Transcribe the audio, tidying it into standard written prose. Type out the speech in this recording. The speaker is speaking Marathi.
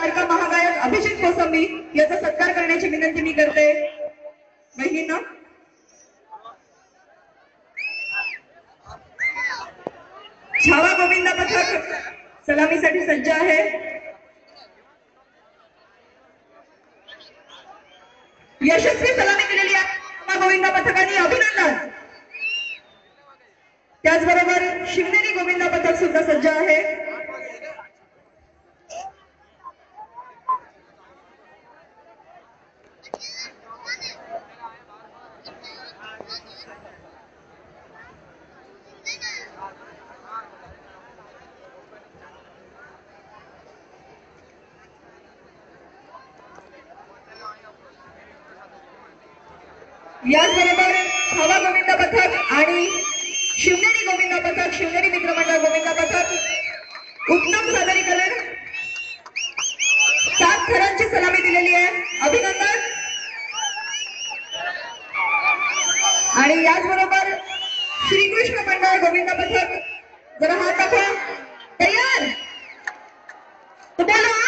लाडका महागायक अभिषेक कोसंबी याचा सत्कार करण्याची विनंती मी करते। बहिणींनो, छावा गोविंदा पथक सलामीसाठी सज्ज आहे। यशस्वी सलामी दिलेली आहे छावा गोविंदा पथकाने, अभिनंदन। त्याचबरोबर शिवनेरी गोविंदा पथक सुद्धा सज्ज आहे। याचबरोबर छावा गोविंदा पथक आणि शिवनेरी गोविंदा पथक, शिवनेरी मित्रमंडळ गोविंदा पथक उत्तम सादरीकरण 7 थरांची सलामी दिलेली आहे, अभिनंदन। आणि याचबरोबर श्रीकृष्ण मंडळ गोविंदा पथक, जरा हात दाखवा, तयार, बोला